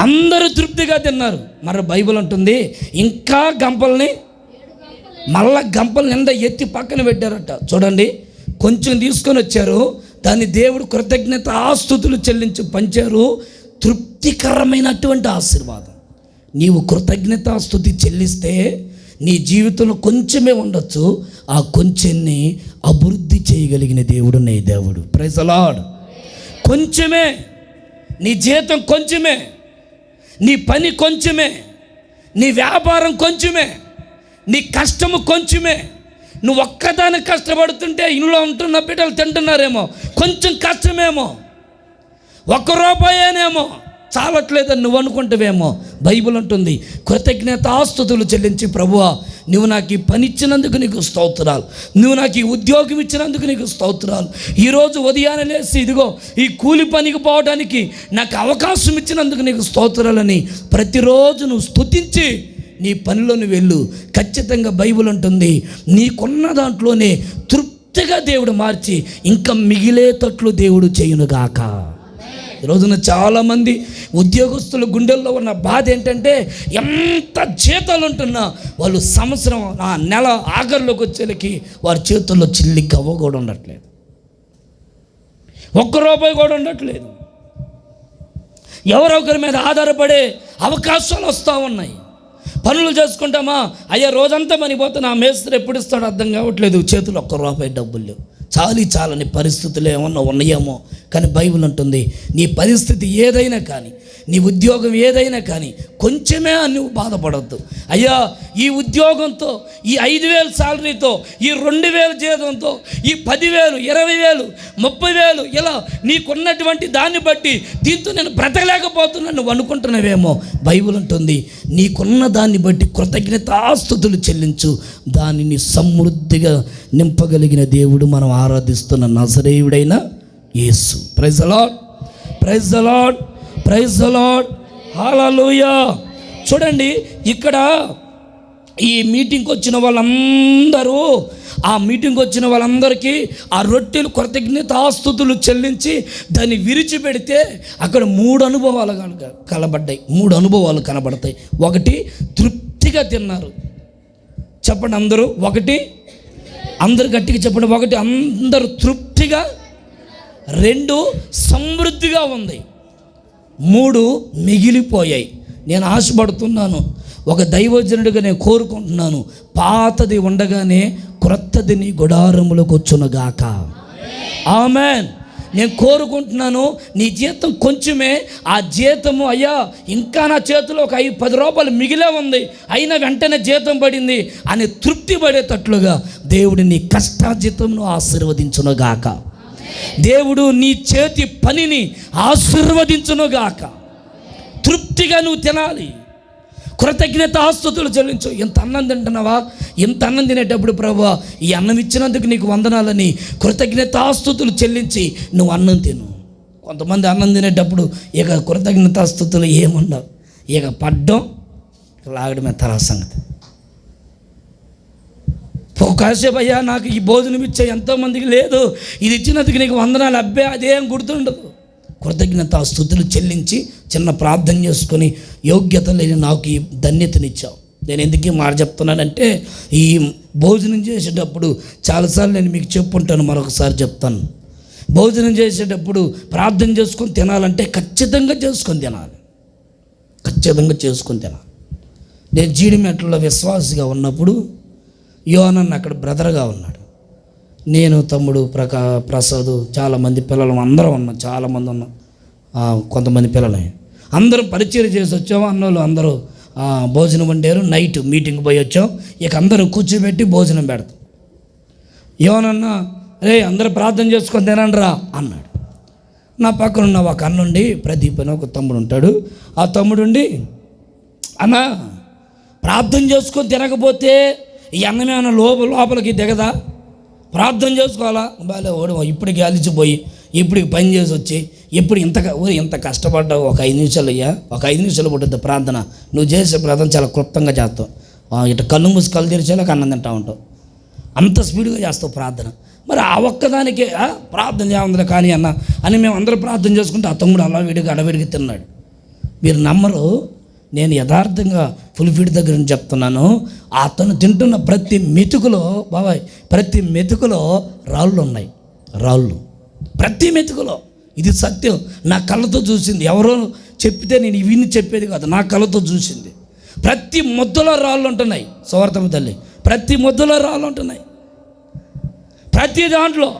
అందరూ తృప్తిగా తిన్నారు. మరి బైబిల్ అంటుంది ఇంకా గంపల్ని మళ్ళా గంపల నిండా ఎత్తి పక్కన పెట్టారట. చూడండి, కొంచెం తీసుకొని వచ్చారు, దాన్ని దేవుడు కృతజ్ఞతాస్తుతులు చెల్లించి పంచారు. తృప్తికరమైనటువంటి ఆశీర్వాదం. నీవు కృతజ్ఞతాస్తుతి చెల్లిస్తే నీ జీవితంలో కొంచెమే ఉండొచ్చు, ఆ కొంచెన్ని అభివృద్ధి చేయగలిగిన దేవుడు నీ దేవుడు. Praise the lord. కొంచెమే, నీ జీతం కొంచెమే, నీ పని కొంచెమే, నీ వ్యాపారం కొంచెమే, నీ కష్టము కొంచెమే. నువ్వు ఒక్కదానికి కష్టపడుతుంటే ఇంట్లో ఉంటున్న బిడ్డలు తింటున్నారేమో, కొంచెం కష్టమేమో, 1 రూపాయేనేమో చాలట్లేదని నువ్వు అనుకుంటావేమో. బైబిల్ ఉంటుంది కృతజ్ఞతాస్తుతులు చెల్లించి ప్రభువా నువ్వు నాకు ఈ పని ఇచ్చినందుకు నీకు స్తోత్రాలు, నువ్వు నాకు ఈ ఉద్యోగం ఇచ్చినందుకు నీకు స్తోత్రాలు, ఈరోజు ఉదయాన్నే లేచి ఇదిగో ఈ కూలి పనికి పోవడానికి నాకు అవకాశం ఇచ్చినందుకు నీకు స్తోత్రాలని ప్రతిరోజు నువ్వు స్తుతించి నీ పనిలోని వెళ్ళు. ఖచ్చితంగా బైబిల్ ఉంటుంది నీకున్న దాంట్లోనే తృప్తిగా దేవుడు మార్చి ఇంకా మిగిలేటట్లు దేవుడు చేయునుగాక. ఈరోజున చాలామంది ఉద్యోగస్తుల గుండెల్లో ఉన్న బాధ ఏంటంటే ఎంత జీతాలు ఉంటున్నా వాళ్ళు సంవత్సరం ఆ నెల ఆఖరిలోకి వచ్చేలకి వారి చేతుల్లో చిల్లి గవ్వ కూడా ఉండట్లేదు, 1 రూపాయి కూడా ఉండట్లేదు. ఎవరొకరి మీద ఆధారపడే అవకాశాలు వస్తూ ఉన్నాయి. పనులు చేసుకుంటామా, అయ్యా రోజంతా పనిపోతే నా మేస్త్రి ఎప్పుడు ఇస్తాడో అర్థం కావట్లేదు, చేతులు 1 రూపాయి డబ్బులు లేవు. చాలని పరిస్థితులు ఏమన్నా ఉన్నాయేమో. కానీ బైబిల్ ఉంటుంది నీ పరిస్థితి ఏదైనా కానీ, నీ ఉద్యోగం ఏదైనా కానీ కొంచెమే నువ్వు బాధపడవద్దు. అయ్యా ఈ ఉద్యోగంతో, ఈ 5,000 శాలరీతో, ఈ 2,000 జీతంతో, ఈ 10,000 20,000 30,000 ఇలా నీకున్నటువంటి దాన్ని బట్టి దీంతో నేను బ్రతకలేకపోతున్నాను నువ్వు అనుకుంటున్నావేమో. బైబిల్ ఉంటుంది నీకున్న దాన్ని బట్టి కృతజ్ఞతాస్తుతులు చెల్లించు, దానిని సమృద్ధిగా నింపగలిగిన దేవుడు మనం ఆరాధిస్తున్న నజరేయుడైన యేసు. Praise the lord, praise the lord, praise the lord, hallelujah. చూడండి, ఇక్కడ ఈ మీటింగ్కి వచ్చిన వాళ్ళందరూ, ఆ మీటింగ్కి వచ్చిన వాళ్ళందరికీ ఆ రొట్టెలు కృతజ్ఞతాస్తుతులు చెల్లించి దాన్ని విరిచిపెడితే అక్కడ 3 అనుభవాలు కనబడ్డాయి. 3 అనుభవాలు కనబడతాయి. 1 తృప్తిగా తిన్నారు. చెప్పండి అందరూ. 1 అందరు గట్టిగా చెప్పండి. 1 అందరూ తృప్తిగా, 2 సమృద్ధిగా ఉంది, 3 మిగిలిపోయాయి. నేను ఆశపడుతున్నాను ఒక దైవజనుడిగా నేను కోరుకుంటున్నాను, పాతది ఉండగానే క్రొత్తది నీ గుడారములకు వచ్చునుగాక. ఆమేన్. నేను కోరుకుంటున్నాను, నీ జీతం కొంచెమే, ఆ జీతము అయ్యా ఇంకా నా చేతిలో ఒక 10 రూపాయలు మిగిలే ఉంది, అయినా వెంటనే జీతం పడింది అని తృప్తి పడేటట్లుగా దేవుడు నీ కష్టార్జితంను ఆశీర్వదించునుగాక. దేవుడు నీ చేతి పనిని ఆశీర్వదించునుగాక. తృప్తిగా నువ్వు తినాలి, కృతజ్ఞతాస్తుతులు చెల్లించు. ఇంత అన్నం తింటున్నావా? ఇంత అన్నం తినేటప్పుడు ప్రభువా ఈ అన్నం ఇచ్చినందుకు నీకు వందనాలని కృతజ్ఞతాస్తుతులు చెల్లించి నువ్వు అన్నం తిను. కొంతమంది అన్నం తినేటప్పుడు ఇక కృతజ్ఞతాస్తుతులు ఏముండవు, ఇక పడ్డం లాగడమే తర్వాత సంగతి. కాసేపు అయ్యా నాకు ఈ భోజనం ఇచ్చే ఎంతోమందికి లేదు, ఇది ఇచ్చినందుకు నీకు వందనాలు, అబ్బే అదేం గుర్తుండదు. కృతజ్ఞతాస్తుతులు చెల్లించి చిన్న ప్రార్థన చేసుకొని, యోగ్యత లేని నాకు ఈ ధన్యతనిచ్చావు. నేను ఎందుకు మాట చెప్తున్నానంటే, ఈ భోజనం చేసేటప్పుడు చాలాసార్లు నేను మీకు చెప్పుంటాను, మరొకసారి చెప్తాను. భోజనం చేసేటప్పుడు ప్రార్థన చేసుకొని తినాలంటే ఖచ్చితంగా చేసుకొని తినాలి, ఖచ్చితంగా చేసుకొని తినాలి. నేను జీడిమెట్లలో విశ్వాసిగా ఉన్నప్పుడు యోనన్న అక్కడ బ్రదర్గా ఉన్నాడు, నేను తమ్ముడు ప్రసాద్ చాలామంది పిల్లలు అందరం ఉన్నాం, చాలామంది ఉన్నాం, కొంతమంది పిల్లలు అందరం పరిచయం చేసి వచ్చాము. అన్నోళ్ళు అందరూ భోజనం వండారు, నైట్ మీటింగ్ పోయి వచ్చాం, ఇక అందరూ కూర్చోబెట్టి భోజనం పెడతాం. ఏమనన్నా రే అందరూ ప్రార్థన చేసుకొని తినండి రా అన్నాడు. నా పక్కన ఉన్న ఒక అన్నుండి, ప్రదీప్ అని ఒక తమ్ముడు ఉంటాడు, ఆ తమ్ముడుండి అన్నా ప్రార్థన చేసుకొని తినకపోతే ఈ అన్నమేమన్నా లోపలికి దిగదా, ప్రార్థన చేసుకోవాలా? బాలే ఓడి ఇప్పటికి అలిచిపోయి ఇప్పటికి పని చేసి వచ్చి ఇప్పుడు ఇంత కష్టపడ్డావు, ఒక 5 నిమిషాలు అయ్యా, ఒక 5 నిమిషాలు పడుతుంది ప్రార్థన. నువ్వు చేసే ప్రార్థన చాలా క్లుప్తంగా చేస్తావు, ఇటు కళ్ళు మూసి కళ్ళు తెరిచేలాగా అన్నం తింటా ఉంటావు, అంత స్పీడ్గా చేస్తావు ప్రార్థన. మరి ఆ ఒక్కదానికే ప్రార్థన చేయాలి కానీ అన్న అని మేము అందరూ ప్రార్థన చేసుకుంటే ఆ తమ్ముడు అలా అడవిడికి తిన్నాడు. మీరు నమ్మరు, నేను యథార్థంగా ఫుల్ఫీడ్ దగ్గర నుంచి చెప్తున్నాను, అతను తింటున్న ప్రతి మెతుకులో బాబాయ్ ప్రతి మెతుకులో రాళ్ళు ఉన్నాయి, రాళ్ళు ప్రతి మెతుకులో. ఇది సత్యం, నా కళ్ళతో చూసింది, ఎవరో చెప్తే నేను విని చెప్పేది కాదు, నా కళ్ళతో చూసింది. ప్రతి ముద్దలో రాళ్ళు ఉంటున్నాయి, సువార్తమ్మ తల్లి, ప్రతి ముద్దలో రాళ్ళు ఉంటున్నాయి, ప్రతి దాంట్లో.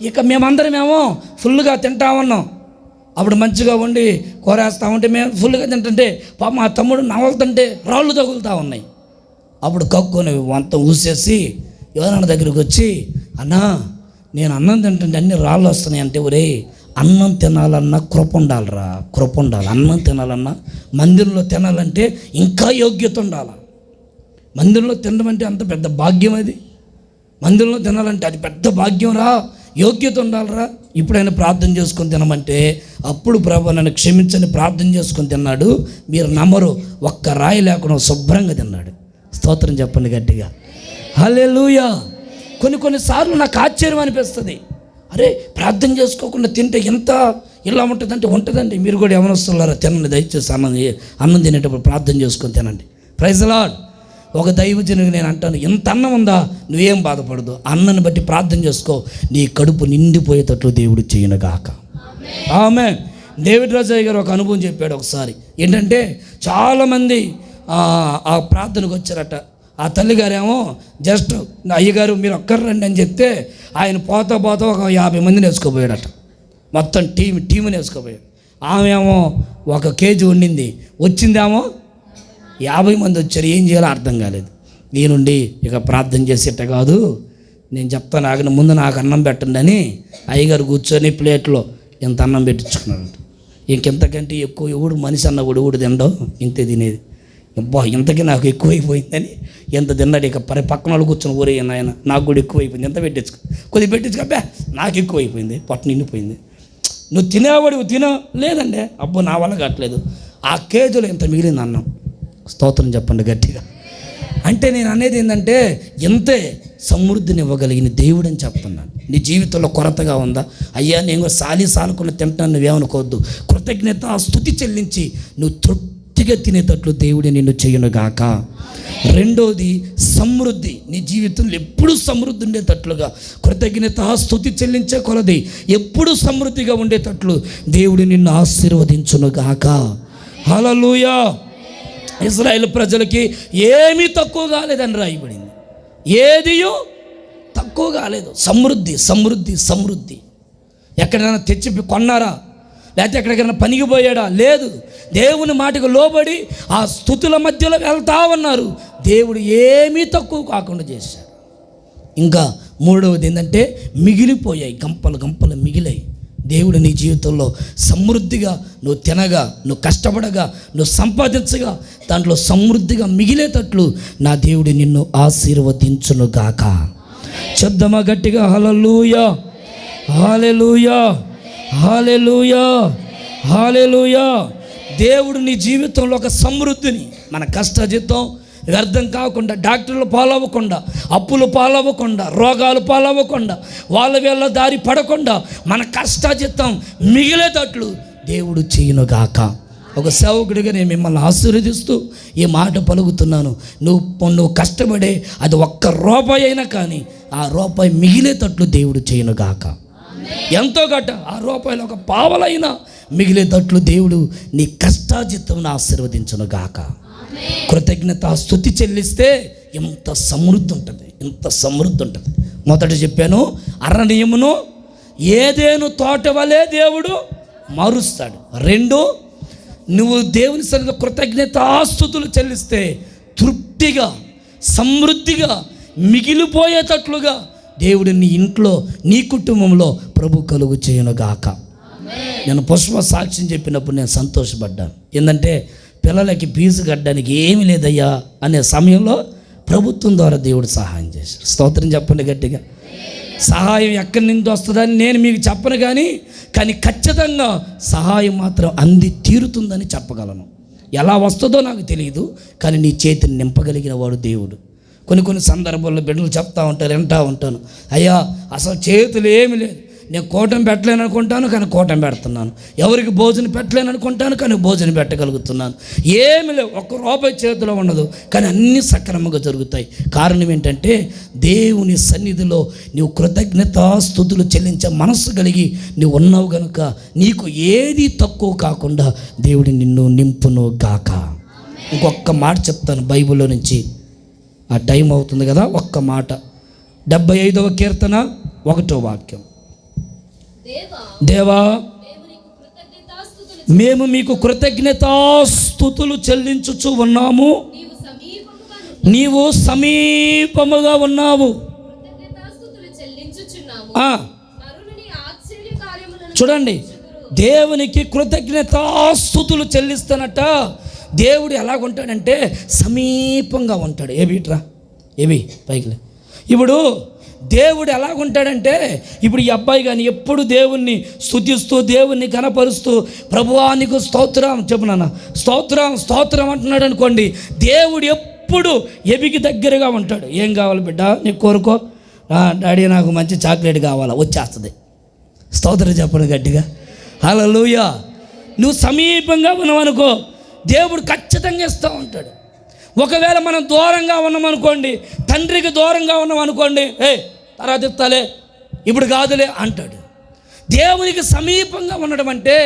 ఇక మేమందరమేమో ఫుల్గా తింటా ఉన్నాం, అప్పుడు మంచిగా వండి కూరేస్తూ ఉంటే మేము ఫుల్గా తింటుంటే పాప మా తమ్ముడు నవలుతుంటే రాళ్ళు తగులుతూ ఉన్నాయి. అప్పుడు కక్కుని వంత ఊసేసి యోనన్న దగ్గరికి వచ్చి, అన్నా నేను అన్నం తింటుంటే అన్ని రాళ్ళు వస్తున్నాయి అంటే, ఒరే అన్నం తినాలన్నా కృప ఉండాలిరా, కృప ఉండాలి. అన్నం తినాలన్నా మందిరంలో తినాలంటే ఇంకా యోగ్యత ఉండాలి. మందిరంలో తినడం అంటే అంత పెద్ద భాగ్యం, అది మందిరంలో తినాలంటే అది పెద్ద భాగ్యం రా, యోగ్యత ఉండాలిరా. ఇప్పుడైనా ప్రార్థన చేసుకొని తినమంటే అప్పుడు ప్రభు నన్ను క్షమించని ప్రార్థన చేసుకొని తిన్నాడు. మీరు నమ్మరు, ఒక్క రాయి లేకుండా శుభ్రంగా తిన్నాడు. స్తోత్రం చెప్పండి గట్టిగా, హల్లెలూయా. కొన్నిసార్లు నాకు ఆశ్చర్యం అనిపిస్తుంది, అరే ప్రార్థన చేసుకోకుండా తింటే ఎంత ఇలా ఉంటుందంటే ఉంటుందండి. మీరు కూడా యవనస్తులారా తినండి దయచేసి, అన్నం తినేటప్పుడు ప్రార్థన చేసుకొని తినండి. Praise the lord. ఒక దైవజనుడికి నేను అంటాను, ఎంత అన్నం ఉందా నువ్వేం బాధపడదు, అన్నాన్ని బట్టి ప్రార్థన చేసుకో, నీ కడుపు నిండిపోయేటట్లు దేవుడు చేయనుగాక. ఆమేన్. డేవిడ్ రాజయ్య గారు ఒక అనుభవం చెప్పాడు ఒకసారి. ఏంటంటే చాలామంది ఆ ప్రార్థనకు వచ్చారట. ఆ తల్లిగారేమో జస్ట్ అయ్యగారు మీరు ఒక్కరు రండి అని చెప్తే ఆయన పోతా ఒక 50 మందిని వేసుకోపోయాడట, మొత్తం టీముని వేసుకోపోయాడు. ఆమె ఏమో 1 కేజీ వండింది, వచ్చిందేమో 50 మంది వచ్చారు, ఏం చేయాలో అర్థం కాలేదు. నేనుండి ఇక ప్రార్థన చేసేట కాదు, నేను చెప్తాను ఆగిన ముందు నాకు అన్నం పెట్టండి అని అయ్యగారు కూర్చొని ప్లేట్లో ఇంత అన్నం పెట్టించుకున్నాడు. ఇంకెంతకంటే ఎక్కువ ఎవడు మనిషి అన్న కూడా తినడం, ఇంతే తినేది. అబ్బా ఇంతకీ నాకు ఎక్కువైపోయిందని ఎంత తిన్నాడు. ఇక పక్కన వాళ్ళు కూర్చొని ఊరే ఆయన నాకు కూడా ఎక్కువైపోయింది, ఎంత పెట్టించుకో కొద్దిగా పెట్టించుకో, అబ్బా నాకు ఎక్కువైపోయింది, పొట్ట నిండిపోయింది. నువ్వు తినేవాడు తినో లేదండి, అబ్బో నా వల్ల కావట్లేదు. ఆ కేజీలో ఎంత మిగిలింది అన్నం. స్తోత్రం చెప్పండి గట్టిగా. అంటే నేను అనేది ఏంటంటే ఎంతే సమృద్ధిని ఇవ్వగలిగిన దేవుడు అని చెప్తున్నాను. నీ జీవితంలో కొరతగా ఉందా? అయ్యా నేను సాలుకున్న తింటాను నువ్వేమనుకోవద్దు. కృతజ్ఞత స్తుతి చెల్లించి నువ్వు తృప్తిగా తినేటట్లు దేవుడే నిన్ను చేయనుగాక. రెండోది సమృద్ధి. నీ జీవితంలో ఎప్పుడు సమృద్ధి ఉండేటట్లుగా కృతజ్ఞత స్తుతి చెల్లించే కొలది ఎప్పుడు సమృద్ధిగా ఉండేటట్లు దేవుడు నిన్ను ఆశీర్వదించునుగాక. హల్లెలూయా. ఇశ్రాయేల్ ప్రజలకి ఏమీ తక్కువ కాలేదని రాయబడింది. ఏదియో తక్కువ కాలేదు. సమృద్ధి సమృద్ధి సమృద్ధి. ఎక్కడైనా తెచ్చి కొన్నారా? లేకపోతే ఎక్కడికైనా పనికి పోయాడా? లేదు. దేవుని మాటకు లోబడి ఆ స్తుతుల మధ్యలో వెళ్తా ఉన్నారు. దేవుడు ఏమీ తక్కువ కాకుండా చేశాడు. ఇంకా మూడవది ఏంటంటే మిగిలిపోయాయి, గంపలు గంపలు మిగిలాయి. దేవుడు నీ జీవితంలో సమృద్ధిగా నువ్వు తినగా, నువ్వు కష్టపడగా, నువ్వు సంపాదించగా దాంట్లో సమృద్ధిగా మిగిలేటట్లు నా దేవుడు నిన్ను ఆశీర్వదించునుగాక. చెప్దామా గట్టిగా? హల్లెలూయా, హల్లెలూయా, హల్లెలూయా, హల్లెలూయా. దేవుడు నీ జీవితంలో ఒక సమృద్ధిని, మన కష్టజీతం వ్యర్థం కాకుండా, డాక్టర్లు పాలవ్వకుండా, అప్పులు పాలవ్వకుండా, రోగాలు పాలవ్వకుండా, వీళ్ళ దారి పడకుండా మన కష్టజీతం మిగిలేటట్లు దేవుడు చేయునుగాక. ఒక సేవకుడిగా నేను మిమ్మల్ని ఆశీర్వదిస్తూ ఈ మాట పలుకుతున్నాను. నువ్వు కష్టపడే అది ఒక్క రూపాయి అయినా కానీ ఆ రూపాయి మిగిలేటట్లు దేవుడు చేయునుగాక. ఎంతో గట్ట ఆ రూపాయలు ఒక పావలైనా మిగిలేటట్లు దేవుడు నీ కష్టాజిత్తును ఆశీర్వదించునుగాక. కృతజ్ఞత స్తుతి చెల్లిస్తే ఎంత సమృద్ధి ఉంటుంది, ఎంత సమృద్ధి ఉంటుంది. మొదట చెప్పాను, అరణ్యమును ఏదేను తోట వలె దేవుడు మారుస్తాడు. రెండు, నువ్వు దేవుని సన్నిధిలో కృతజ్ఞత స్తుతులు చెల్లిస్తే తృప్తిగా సమృద్ధిగా మిగిలిపోయేటట్లుగా దేవుడు నీ ఇంట్లో, నీ కుటుంబంలో ప్రభు కలుగు చేయునుగాక. నేను పుష్ప సాక్ష్యం చెప్పినప్పుడు నేను సంతోషపడ్డాను. ఏంటంటే పిల్లలకి ఫీజు కట్టడానికి ఏమీ లేదయ్యా అనే సమయంలో ప్రభుత్వం ద్వారా దేవుడు సహాయం చేశాడు. స్తోత్రం చెప్పండి గట్టిగా. సహాయం ఎక్కడి నుంచి వస్తుందని నేను మీకు చెప్పను కానీ ఖచ్చితంగా సహాయం మాత్రం అంది తీరుతుందని చెప్పగలను. ఎలా వస్తుందో నాకు తెలియదు, కానీ నీ చేతిని నింపగలిగిన వాడు దేవుడు. కొన్ని సందర్భాల్లో బిడ్డలు చెప్తా ఉంటారు, వింటూ ఉంటాను, అయ్యా అసలు చేతులు ఏమి లేదు, నేను కూటమి పెట్టలేను అనుకుంటాను కానీ కూటమి పెడుతున్నాను, ఎవరికి భోజనం పెట్టలేను అనుకుంటాను కానీ భోజనం పెట్టగలుగుతున్నాను, ఏమి లేవు, ఒక్క రూపాయి చేతిలో ఉండదు కానీ అన్నీ సక్రమంగా జరుగుతాయి. కారణం ఏంటంటే దేవుని సన్నిధిలో నీవు కృతజ్ఞతాస్తుతులు చెల్లించే మనస్సు కలిగి నీవు ఉన్నావు కనుక నీకు ఏది తక్కువ కాకుండా దేవుడు నిన్ను నింపును గాక. ఇంకొక మాట చెప్తాను బైబిల్లో నుంచి, ఆ టైం అవుతుంది కదా, ఒక్క మాట. 75వ కీర్తన 1వ వాక్యం. దేవా మేము మీకు కృతజ్ఞతాస్తుతులు చెల్లించుచు ఉన్నాము, నీవు సమీపముగా ఉన్నావు. చూడండి, దేవునికి కృతజ్ఞతాస్తుతులు చెల్లిస్తానట. దేవుడు ఎలాగుంటాడంటే సమీపంగా ఉంటాడు. ఏవి పైకి. ఇప్పుడు దేవుడు ఎలాగుంటాడంటే, ఇప్పుడు ఈ అబ్బాయి కానీ ఎప్పుడు దేవుణ్ణి స్తుతిస్తూ దేవుణ్ణి ఘనపరుస్తూ ప్రభువా నీకు స్తోత్రం చెప్పునన్న స్తోత్రం స్తోత్రం అంటున్నాడు అనుకోండి, దేవుడు ఎప్పుడు ఎబికి దగ్గరగా ఉంటాడు. ఏం కావాలి బిడ్డ నీకు కోరుకో, డాడీ నాకు మంచి చాక్లెట్ కావాలా, వచ్చేస్తుంది. స్తోత్రం చెప్పండి గట్టిగా. హల్లెలూయా. నువ్వు సమీపంగా ఉన్నావనుకో దేవుడు ఖచ్చితంగా ఇస్తూ ఉంటాడు. ఒకవేళ మనం దూరంగా ఉన్నామనుకోండి, తండ్రికి దూరంగా ఉన్నామనుకోండి, తర్వాత ఇస్తాలే ఇప్పుడు కాదులే అంటాడు. దేవునికి సమీపంగా ఉండడం అంటే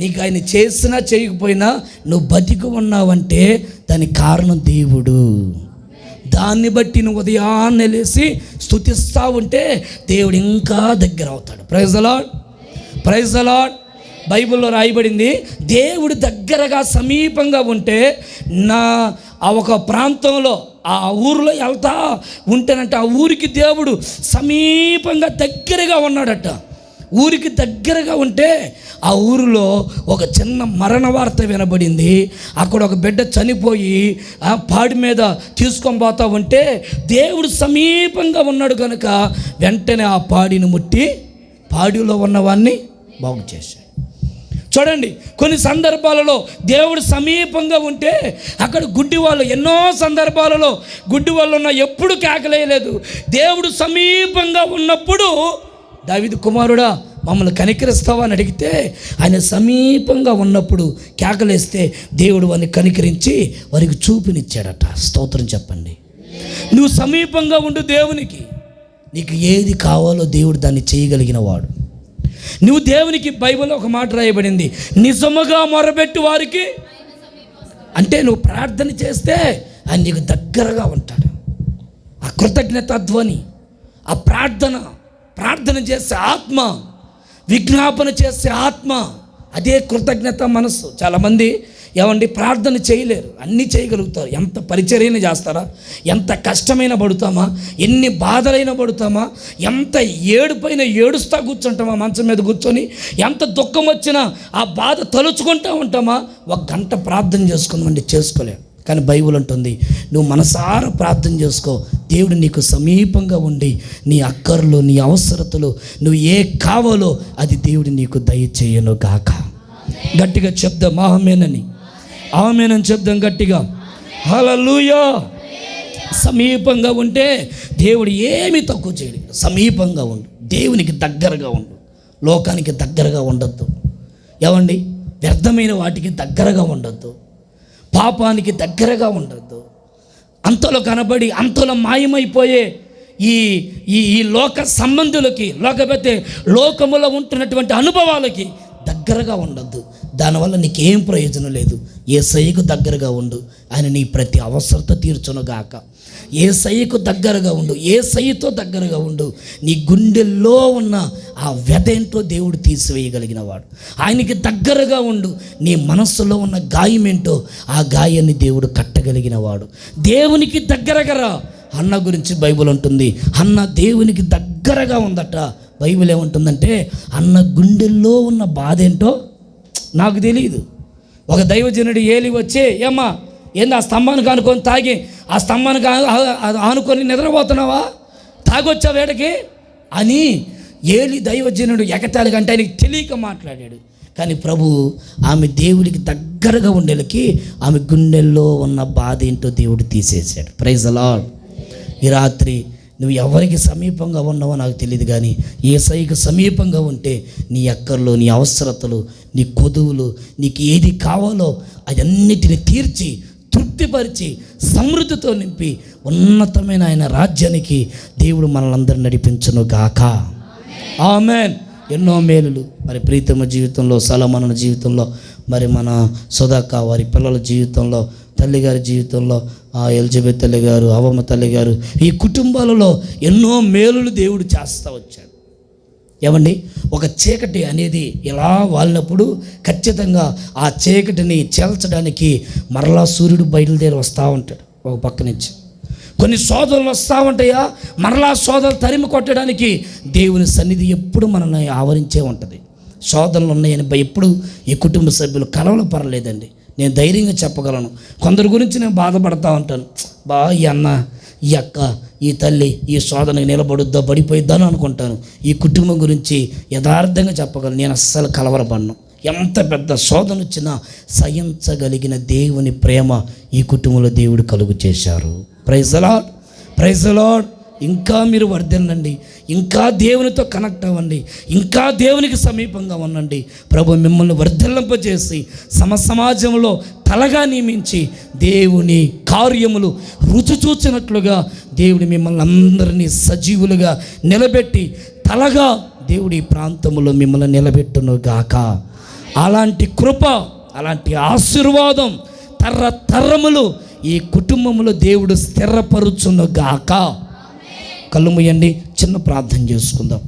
నీకు ఆయన చేసినా చేయకపోయినా నువ్వు బతికి ఉన్నావంటే దానికి కారణం దేవుడు. దాన్ని బట్టి నువ్వు ఉదయాన్నే లేచి స్తుతిస్తూ ఉంటే దేవుడు ఇంకా దగ్గర అవుతాడు. Praise the lord, praise the lord. బైబిల్లో రాయబడింది, దేవుడు దగ్గరగా సమీపంగా ఉంటే ఆ ఒక ప్రాంతంలో ఆ ఊరిలో వెళ్తా ఉంటేనంట ఆ ఊరికి దేవుడు సమీపంగా దగ్గరగా ఉన్నాడట. ఊరికి దగ్గరగా ఉంటే ఆ ఊరిలో ఒక చిన్న మరణ వార్త వినబడింది. అక్కడ ఒక బిడ్డ చనిపోయి ఆ పాడి మీద తీసుకొని పోతా ఉంటే దేవుడు సమీపంగా ఉన్నాడు కనుక వెంటనే ఆ పాడిని ముట్టి పాడిలో ఉన్నవాన్ని బాగు చేశాడు. చూడండి, కొన్ని సందర్భాలలో దేవుడు సమీపంగా ఉంటే అక్కడ గుడ్డి వాళ్ళు, ఎన్నో సందర్భాలలో గుడ్డి వాళ్ళు ఉన్న ఎప్పుడు కేకలేయలేదు. దేవుడు సమీపంగా ఉన్నప్పుడు దావీదు కుమారుడా మమ్మల్ని కనికరిస్తావా అని అడిగితే ఆయన సమీపంగా ఉన్నప్పుడు కేకలేస్తే దేవుడు వారిని కనికరించి వారికి చూపునిచ్చాడట. స్తోత్రం చెప్పండి. నువ్వు సమీపంగా ఉండు దేవునికి, నీకు ఏది కావాలో దేవుడు దాన్ని చేయగలిగిన వాడు. నువ్వు దేవునికి, బైబిల్లో ఒక మాట రాయబడింది, నిజముగా మొరబెట్టు వారికి అంటే నువ్వు ప్రార్థన చేస్తే ఆయన నీకు దగ్గరగా ఉంటాడు. ఆ కృతజ్ఞత ధ్వని, ఆ ప్రార్థన చేసే ఆత్మ, విజ్ఞాపన చేసే ఆత్మ, అదే కృతజ్ఞత మనస్సు. చాలామంది ఏమండి ప్రార్థన చేయలేరు, అన్నీ చేయగలుగుతారు. ఎంత పరిచర్యన చేస్తారా, ఎంత కష్టమైన పడుతామా, ఎన్ని బాధలైనా పడుతామా, ఎంత ఏడుపైన ఏడుస్తా కూర్చుంటామా, మంచం మీద కూర్చొని ఎంత దుఃఖం వచ్చినా ఆ బాధ తలుచుకుంటూ ఉంటామా. 1 గంట ప్రార్థన చేసుకుందామండి, చేసుకోలేము. కానీ బైబిల్ అంటుంది, నువ్వు మనసారా ప్రార్థన చేసుకో, దేవుడు నీకు సమీపంగా ఉండి నీ అక్కర్లు, నీ అవసరతలు, నువ్వు ఏ కావాలో అది దేవుడు నీకు దయచేయను గాక. గట్టిగా చెప్దాం ఆమేనని, ఆమేనని చెప్దాం గట్టిగా. హల్లెలూయా. సమీపంగా ఉంటే దేవుడు ఏమీ తక్కువ చేయడు. సమీపంగా ఉండు, దేవునికి దగ్గరగా ఉండు, లోకానికి దగ్గరగా ఉండొద్దు. ఏమండి, వ్యర్థమైన వాటికి దగ్గరగా ఉండొద్దు, పాపానికి దగ్గరగా ఉండొద్దు. అంతలో కనబడి అంతలో మాయమైపోయే ఈ లోక సంబంధులకి, లేకపోతే లోకములో ఉంటున్నటువంటి అనుభవాలకి దగ్గరగా ఉండొద్దు. దానివల్ల నీకేం ప్రయోజనం లేదు. యేసయ్యకు దగ్గరగా ఉండు, ఆయన నీ ప్రతి అవసరత తీర్చునుగాక. యేసయ్యకు దగ్గరగా ఉండు, యేసయ్యతో దగ్గరగా ఉండు. నీ గుండెల్లో ఉన్న ఆ వ్యధ ఏంటో దేవుడు తీసివేయగలిగిన వాడు. ఆయనకి దగ్గరగా ఉండు. నీ మనస్సులో ఉన్న గాయం ఏంటో ఆ గాయాన్ని దేవుడు కట్టగలిగిన వాడు. దేవునికి దగ్గరగా రా. హన్న గురించి బైబిల్ ఉంటుంది, హన్న దేవునికి దగ్గరగా ఉందట. బైబిల్ ఏమంటుందంటే, అన్న గుండెల్లో ఉన్న బాధ ఏంటో నాకు తెలియదు. ఒక దైవజనుడు ఏలి వచ్చి, ఏమ్మా ఏంది ఆ స్తంభానికి ఆనుకొని తాగి, ఆ స్తంభానికి ఆనుకొని నిద్రపోతున్నావా, తాగొచ్చా వేడకి అని ఏలి దైవజనుడు ఎగతాళి కంటే ఆయనకి తెలియక మాట్లాడాడు. కానీ ప్రభు ఆమె దేవుడికి దగ్గరగా ఉండేలకి ఆమె గుండెల్లో ఉన్న బాధ ఏంటో దేవుడు తీసేశాడు. Praise the lord. ఈ రాత్రి నువ్వు ఎవరికి సమీపంగా ఉన్నావో నాకు తెలియదు, కానీ యేసయ్యకు సమీపంగా ఉంటే నీ అక్కర్లు, నీ అవసరతలు, నీ కొదువులు, నీకు ఏది కావాలో అదన్నిటిని తీర్చి తృప్తిపరిచి సమృద్ధితో నింపి ఉన్నతమైన ఆయన రాజ్యానికి దేవుడు మనల్ని నడిపించును గాక. ఆమేన్. ఎన్నో మేలులు మరి ప్రీతమ జీవితంలో, సొలొమోను జీవితంలో, మరి మన సుధాక వారి పిల్లల జీవితంలో, తల్లిగారి జీవితంలో, ఎలిజబెత్ తల్లి గారు, అవ్వమ్మ తల్లి గారు, ఈ కుటుంబాలలో ఎన్నో మేలులు దేవుడు చేస్తూ వచ్చాడు. ఏమండి, ఒక చీకటి అనేది ఎలా వాలినప్పుడు ఖచ్చితంగా ఆ చీకటిని చేల్చడానికి మరలా సూర్యుడు బయలుదేరి వస్తూ ఉంటాడు ఒక పక్క నుంచి. కొన్ని శోధనలు వస్తూ ఉంటాయా, మరలా శోధనలు తరిమి కొట్టడానికి దేవుని సన్నిధి ఎప్పుడు మనల్ని ఆవరించే ఉంటుంది. శోధనలు ఉన్నాయని ఎప్పుడు ఈ కుటుంబ సభ్యులు కలవలపరలేదండి. నేను ధైర్యంగా చెప్పగలను. కొందరి గురించి నేను బాధపడతా ఉంటాను, ఈ అన్న, ఈ అక్క, ఈ తల్లి ఈ శోధనకి నిలబడుద్దా, పడిపోయిద్దా అని అనుకుంటాను. ఈ కుటుంబం గురించి యథార్థంగా చెప్పగలను, నేను అస్సలు కలవరపడను. ఎంత పెద్ద శోధన వచ్చినా సహించగలిగిన దేవుని ప్రేమ ఈ కుటుంబంలో దేవుడు కలుగు చేశారు. Praise the lord, praise the lord. ఇంకా మీరు వర్ధిల్లండి, ఇంకా దేవునితో కనెక్ట్ అవ్వండి, ఇంకా దేవునికి సమీపంగా ఉండండి. ప్రభు మిమ్మల్ని వర్ధిల్లింపజేసి సమాజంలో తలగా నియమించి దేవుని కార్యములు రుచి చూచినట్లుగా దేవుడు మిమ్మల్ని అందరినీ సజీవులుగా నిలబెట్టి తలగా దేవుడి ప్రాంతంలో మిమ్మల్ని నిలబెట్టును గాక. అలాంటి కృప, అలాంటి ఆశీర్వాదం తరములు ఈ కుటుంబంలో దేవుడు స్థిరపరుచును గాక. కళ్ళు మూయండి, చిన్న ప్రార్థన చేసుకుందాం.